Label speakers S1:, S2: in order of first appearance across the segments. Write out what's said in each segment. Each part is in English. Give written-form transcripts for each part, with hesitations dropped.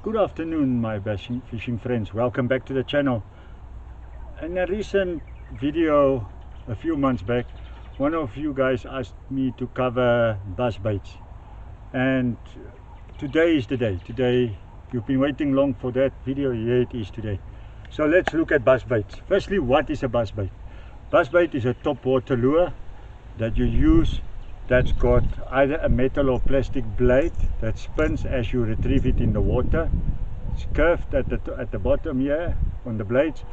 S1: Good afternoon, my fishing friends. Welcome back to the channel. In a recent video a few months back, one of you guys asked me to cover buzz baits, and today is the day. Today, you've been waiting long for that video. Here it is today. So let's look at buzz baits. Firstly, what is a buzz bait? Buzz bait is a top water lure that you use that's got either a metal or plastic blade that spins as you retrieve it in the water. It's curved at the bottom here on the blades,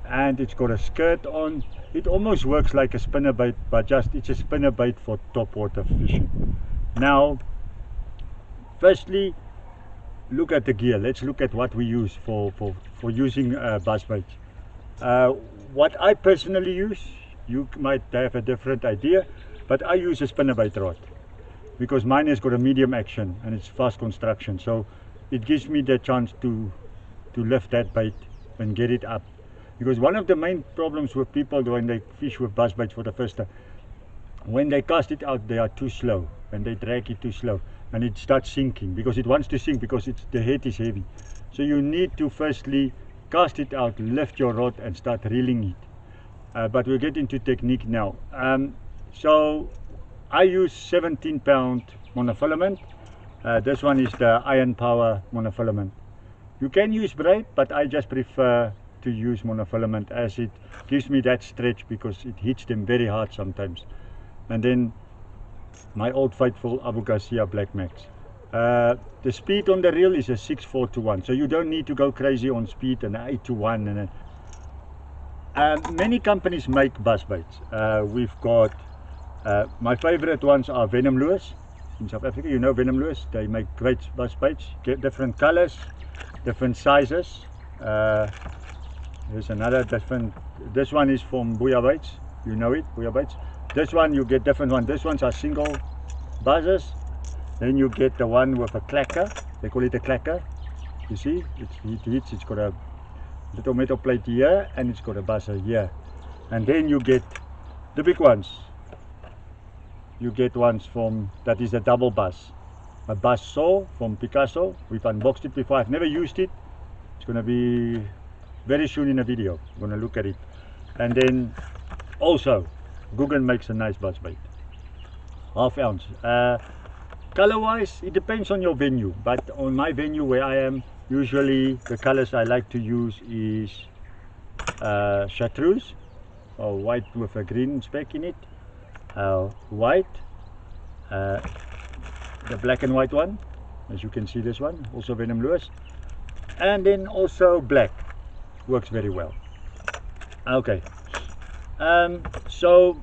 S1: and it's got a skirt on. It almost works like a spinner bait, but it's a spinner bait for top water fishing. Now, firstly, look at the gear. Let's look at what we use for using buzz baits. What I personally use, you might have a different idea, but I use a spinnerbait rod because mine has got a medium action and it's fast construction, so it gives me the chance to lift that bait and get it up. Because one of the main problems with people when they fish with buzz baits for the first time, when they cast it out, they are too slow and they drag it too slow and it starts sinking because it wants to sink because the head is heavy. So you need to firstly cast it out, lift your rod and start reeling it. But we'll get into technique now. So I use 17-pound monofilament. This one is the iron power monofilament. You can use braid, but I just prefer to use monofilament as it gives me that stretch because it hits them very hard sometimes. And then my old faithful Abu Garcia Black Max. The speed on the reel is a 6:4 to 1, so you don't need to go crazy on speed and 8 to 1. Many companies make buzz baits. We've got my favorite ones are Venom lures in South Africa. You know Venom lures, they make great buzz baits, get different colors, different sizes. There's another different, this one is from Booyah Baits, you know it, Booyah Baits. This one you get different one. This ones are single buzzers. Then you get the one with a clacker, they call it a clacker. You see, it's got a little metal plate here and it's got a buzzer here. And then you get the big ones. You get ones from, that is a double buzz. A buzz saw from Picasso. We've unboxed it before. I've never used it. It's going to be very soon in a video. I'm going to look at it. And then also, Guggen makes a nice buzz bait. Half ounce. Color wise, it depends on your venue. But on my venue where I am, usually the colors I like to use is chartreuse, or white with a green speck in it. White, the black and white one, as you can see, this one also Venom lures, and then also black works very well. Okay, so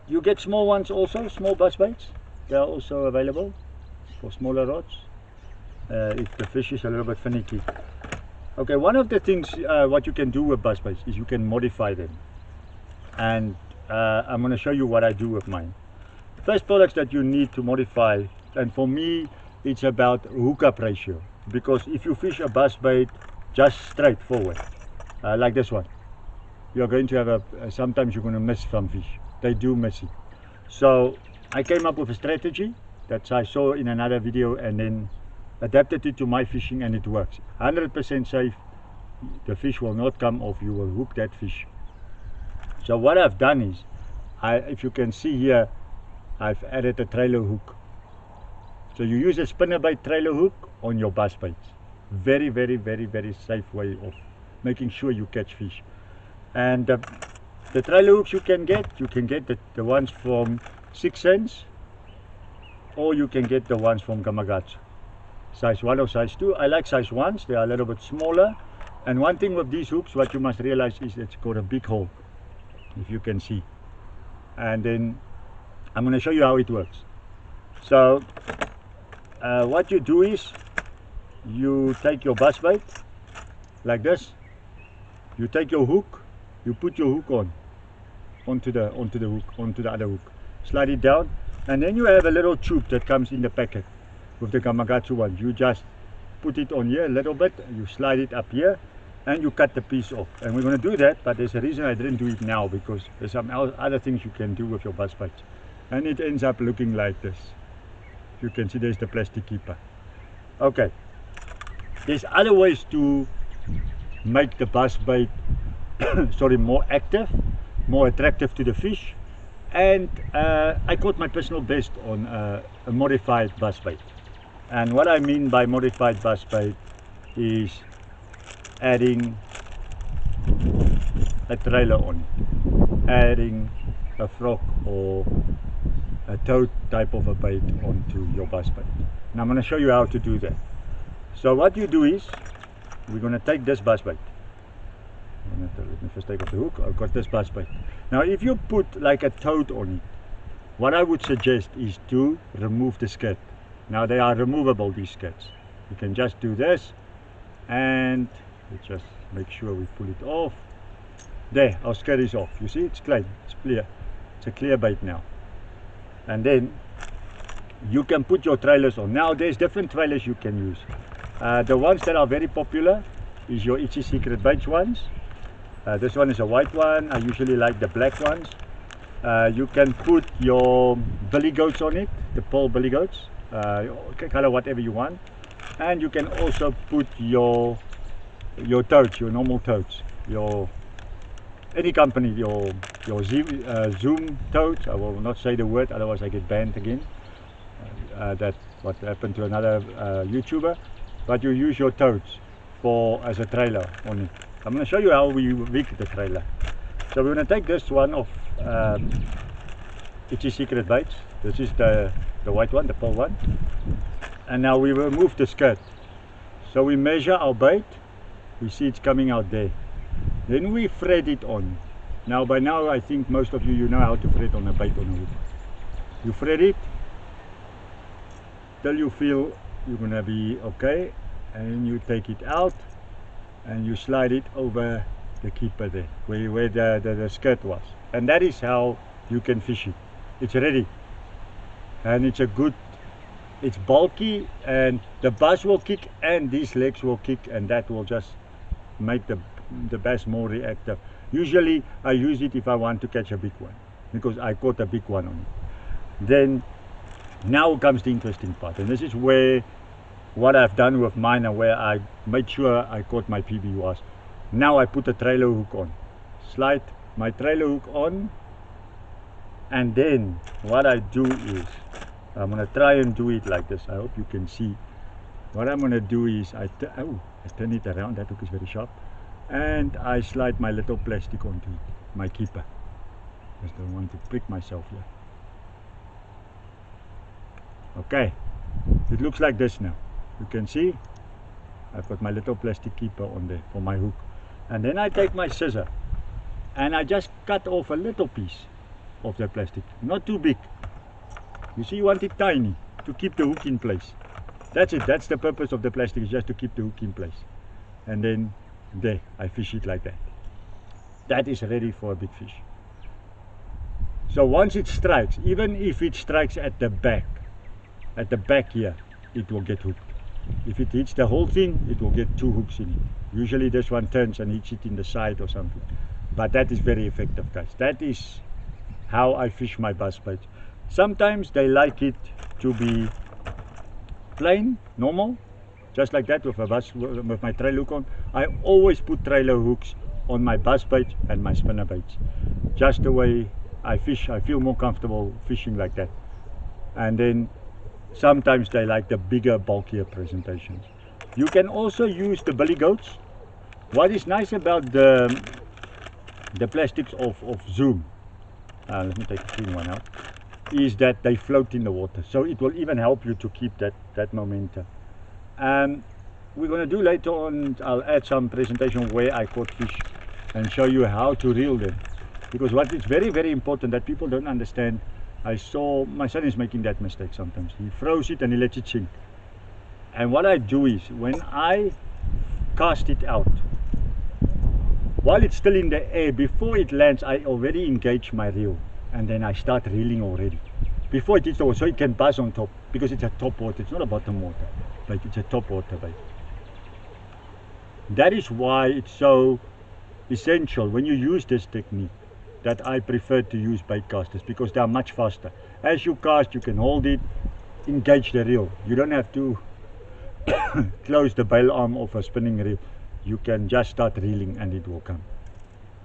S1: you get small ones also, small buzz baits. They are also available for smaller rods if the fish is a little bit finicky. Okay, one of the things what you can do with buzz baits is you can modify them, and I'm going to show you what I do with mine. First products that you need to modify, and for me it's about hookup ratio, because if you fish a buzz bait just straight forward like this one, you're going to have sometimes you're going to miss some fish. They do miss it. So I came up with a strategy that I saw in another video and then adapted it to my fishing, and it works 100% safe. The fish will not come off, you will hook that fish. So what I've done is, if you can see here, I've added a trailer hook. So you use a spinnerbait trailer hook on your buzz baits. Very, very, very, very safe way of making sure you catch fish. And the trailer hooks you can get the ones from 6 cents, or you can get the ones from Gamagats, size 1 or size 2. I like size 1s, they are a little bit smaller. And one thing with these hooks, what you must realize is it's got a big hole, if you can see. And then I'm going to show you how it works. So what you do is you take your buzz bait like this, you take your hook, you put your hook onto the other hook, slide it down, and then you have a little tube that comes in the packet with the Gamakatsu one. You just put it on here a little bit, you slide it up here, and you cut the piece off. And we're going to do that, but there's a reason I didn't do it now, because there's some other things you can do with your buzz baits, and it ends up looking like this. You can see there's the plastic keeper. Okay, There's other ways to make the buzz bait sorry, more active, more attractive to the fish, and I caught my personal best on a modified buzz bait. And what I mean by modified buzz bait is adding a trailer on, adding a frog or a toad type of a bait onto your buzz bait. Now I'm going to show you how to do that. So what you do is, we're going to take this buzz bait. Let me first take off the hook. I've got this buzz bait. Now if you put like a toad on it, what I would suggest is to remove the skirt. Now they are removable, these skirts. You can just do this, and let's just make sure we pull it off. There, our skirt is off. You see, it's clean, it's clear. It's a clear bait now. And then you can put your trailers on. Now there's different trailers you can use. The ones that are very popular is your Itchy Secret Baits ones. This one is a white one. I usually like the black ones. You can put your billy goats on it, the pearl billy goats, color whatever you want. And you can also put your toads, your normal toads, your any company, your Zoom toads. I will not say the word, otherwise I get banned again. That's what happened to another YouTuber. But you use your toads as a trailer on it. I'm going to show you how we rig the trailer. So we're going to take this one of Itchy Secret Baits. This is the white one, the pearl one. And now we remove the skirt. So we measure our bait. We see it's coming out there. Then we thread it on. Now by now I think most of you know how to thread on a bait on a hook. You thread it till you feel you're going to be okay, and you take it out and you slide it over the keeper there where the skirt was, and that is how you can fish it. It's ready, and it's bulky, and the buzz will kick and these legs will kick, and that will just make the bass more reactive. Usually I use it if I want to catch a big one, because I caught a big one on it. Then now comes the interesting part, and this is where what I've done with mine and where I made sure I caught my PB was. Now I put a trailer hook on, slide my trailer hook on, and then what I do is, I'm going to try and do it like this. I hope you can see. What I'm going to do is I turn it around. That hook is very sharp, and I slide my little plastic onto it, my keeper. Just don't want to prick myself here. Okay, it looks like this now. You can see I've got my little plastic keeper on there for my hook, and then I take my scissor and I just cut off a little piece of the plastic, not too big. You see, you want it tiny to keep the hook in place. That's it. That's the purpose of the plastic, is just to keep the hook in place. And then there, I fish it like that. That is ready for a big fish. So once it strikes, even if it strikes at the back here, it will get hooked. If it hits the whole thing, it will get 2 hooks in it. Usually this one turns and hits it in the side or something. But that is very effective, guys. That is how I fish my buzz baits. Sometimes they like it to be plain, normal, just like that with my trailer hook on. I always put trailer hooks on my buzz baits and my spinner baits. Just the way I fish, I feel more comfortable fishing like that. And then sometimes they like the bigger, bulkier presentations. You can also use the billy goats. What is nice about the plastics of Zoom, let me take the clean one out, is that they float in the water. So it will even help you to keep that momentum. We're going to do later on, I'll add some presentation where I caught fish and show you how to reel them. Because what is very, very important that people don't understand, I saw my son is making that mistake sometimes. He throws it and he lets it sink. And what I do is, when I cast it out, while it's still in the air, before it lands, I already engage my reel, and then I start reeling already before it hits the water, so it can buzz on top, because it's a top water. It's not a bottom water, but it's a top water bait. That is why it's so essential when you use this technique, that I prefer to use bait casters, because they are much faster. As you cast, you can hold it, engage the reel. You don't have to close the bail arm of a spinning reel, you can just start reeling and it will come.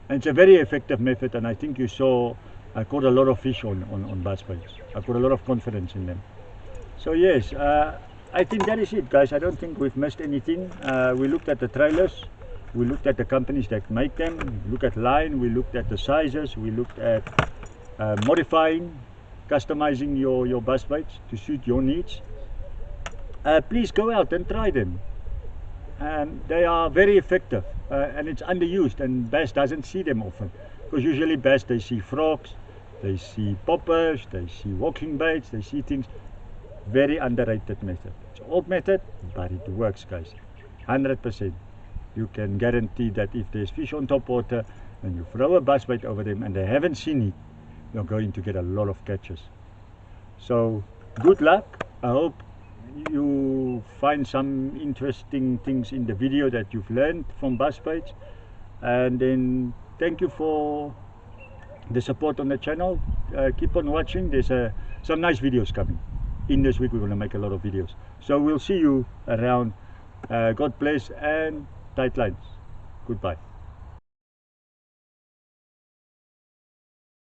S1: And it's a very effective method, and I think you saw I caught a lot of fish on bass baits. I put a lot of confidence in them. So yes, I think that is it, guys. I don't think we've missed anything. We looked at the trailers, we looked at the companies that make them, we looked at line, we looked at the sizes, we looked at modifying, customizing your bass baits to suit your needs. Please go out and try them. They are very effective, and it's underused, and bass doesn't see them often, because usually bass, they see frogs, they see poppers, they see walking baits, they see things. Very underrated method. It's an old method, but it works, guys. 100%. You can guarantee that if there's fish on top water and you throw a bass bait over them and they haven't seen it, you're going to get a lot of catches. So good luck. I hope you find some interesting things in the video that you've learned from bass baits, and then thank you for the support on the channel. Keep on watching. There's some nice videos coming in this week. We're going to make a lot of videos, so we'll see you around. God bless and tight lines. Goodbye.